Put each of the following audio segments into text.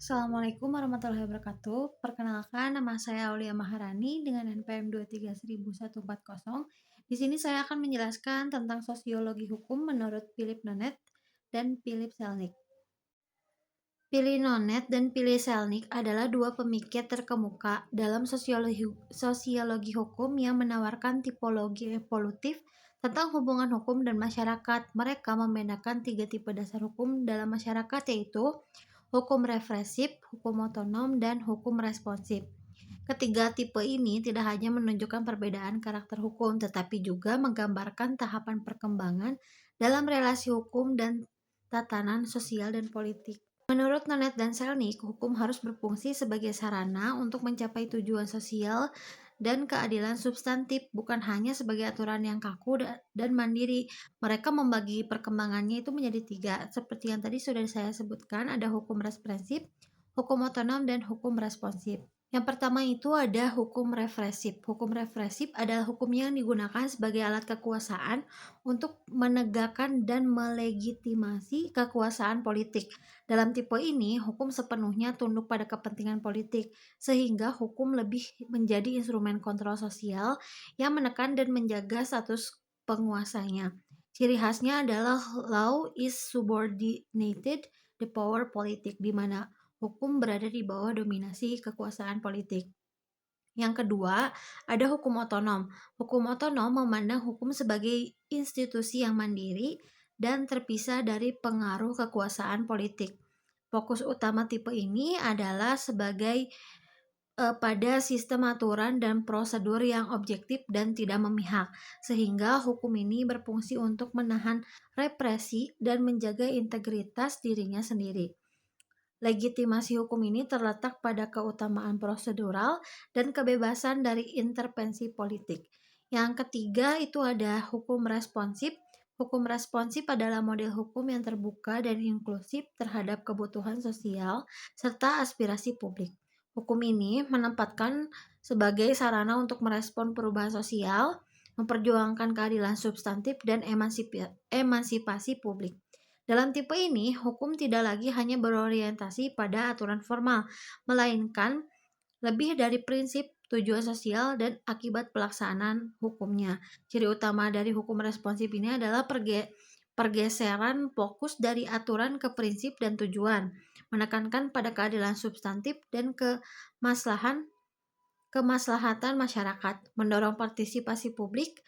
Assalamualaikum warahmatullahi wabarakatuh. Perkenalkan, nama saya Aulia Maharani dengan NPM 23140. Di sini saya akan menjelaskan tentang sosiologi hukum menurut Philip Nonet dan Philip Selnick. Philip Nonet dan Philip Selnick adalah dua pemikir terkemuka dalam sosiologi hukum yang menawarkan tipologi evolutif tentang hubungan hukum dan masyarakat. Mereka membedakan tiga tipe dasar hukum dalam masyarakat, yaitu hukum represif, hukum otonom, dan hukum responsif. Ketiga tipe ini tidak hanya menunjukkan perbedaan karakter hukum, tetapi juga menggambarkan tahapan perkembangan dalam relasi hukum dan tatanan sosial dan politik. Menurut Nonet dan Selnick, hukum harus berfungsi sebagai sarana untuk mencapai tujuan sosial dan keadilan substantif, bukan hanya sebagai aturan yang kaku dan mandiri. Mereka membagi perkembangannya itu menjadi tiga, seperti yang tadi sudah saya sebutkan, ada hukum represif, hukum otonom, dan hukum responsif. Yang pertama itu ada hukum represif. Hukum represif adalah hukum yang digunakan sebagai alat kekuasaan untuk menegakkan dan melegitimasi kekuasaan politik. Dalam tipe ini, hukum sepenuhnya tunduk pada kepentingan politik, sehingga hukum lebih menjadi instrumen kontrol sosial yang menekan dan menjaga status penguasanya. Ciri khasnya adalah law is subordinated the power politik, di mana hukum berada di bawah dominasi kekuasaan politik. Yang kedua, ada hukum otonom. Hukum otonom memandang hukum sebagai institusi yang mandiri dan terpisah dari pengaruh kekuasaan politik. Fokus utama tipe ini adalah sebagai pada sistem aturan dan prosedur yang objektif dan tidak memihak, sehingga hukum ini berfungsi untuk menahan represi dan menjaga integritas dirinya sendiri. Legitimasi hukum ini terletak pada keutamaan prosedural dan kebebasan dari intervensi politik. Yang ketiga itu ada hukum responsif. Hukum responsif adalah model hukum yang terbuka dan inklusif terhadap kebutuhan sosial serta aspirasi publik. Hukum ini menempatkan sebagai sarana untuk merespon perubahan sosial, memperjuangkan keadilan substantif dan emansipasi publik. Dalam tipe ini, hukum tidak lagi hanya berorientasi pada aturan formal, melainkan lebih dari prinsip, tujuan sosial, dan akibat pelaksanaan hukumnya. Ciri utama dari hukum responsif ini adalah pergeseran fokus dari aturan ke prinsip dan tujuan, menekankan pada keadilan substantif dan kemaslahatan masyarakat, mendorong partisipasi publik,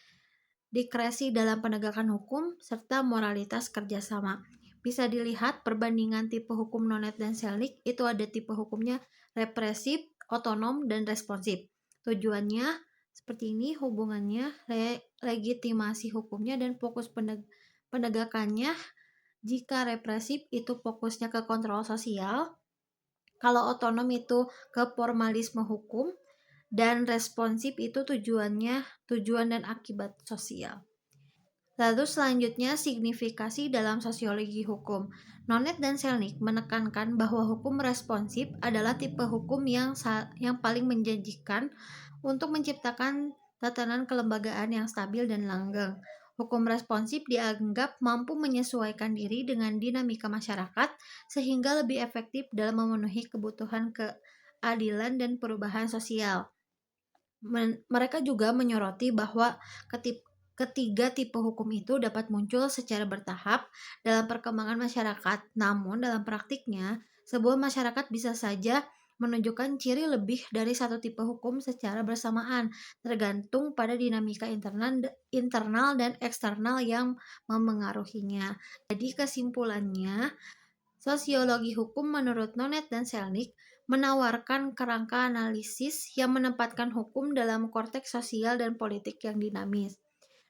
diskresi dalam penegakan hukum, serta moralitas kerjasama. Bisa dilihat perbandingan tipe hukum Nonet dan Selnick, itu ada tipe hukumnya represif, otonom, dan responsif. Tujuannya seperti ini, hubungannya, legitimasi hukumnya, dan fokus penegakannya. Jika represif itu fokusnya ke kontrol sosial, kalau otonom itu ke formalisme hukum, dan responsif itu tujuan dan akibat sosial. Lalu selanjutnya signifikasi dalam sosiologi hukum. Nonet dan Selnick menekankan bahwa hukum responsif adalah tipe hukum yang paling menjanjikan untuk menciptakan tatanan kelembagaan yang stabil dan langgeng. Hukum responsif dianggap mampu menyesuaikan diri dengan dinamika masyarakat sehingga lebih efektif dalam memenuhi kebutuhan keadilan dan perubahan sosial. Mereka juga menyoroti bahwa ketiga tipe hukum itu dapat muncul secara bertahap dalam perkembangan masyarakat. Namun dalam praktiknya, sebuah masyarakat bisa saja menunjukkan ciri lebih dari satu tipe hukum secara bersamaan, tergantung pada dinamika internal dan eksternal yang memengaruhinya. Jadi kesimpulannya, sosiologi hukum menurut Nonet dan Selnick menawarkan kerangka analisis yang menempatkan hukum dalam konteks sosial dan politik yang dinamis.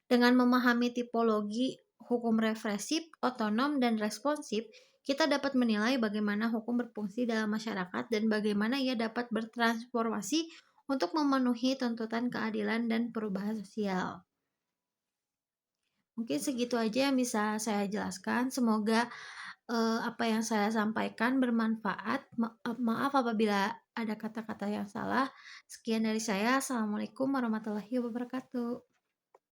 Dengan memahami tipologi hukum represif, otonom, dan responsif, kita dapat menilai bagaimana hukum berfungsi dalam masyarakat dan bagaimana ia dapat bertransformasi untuk memenuhi tuntutan keadilan dan perubahan sosial. Mungkin segitu aja yang bisa saya jelaskan. Semoga apa yang saya sampaikan bermanfaat. Maaf apabila ada kata-kata yang salah. Sekian dari saya. Assalamualaikum warahmatullahi wabarakatuh.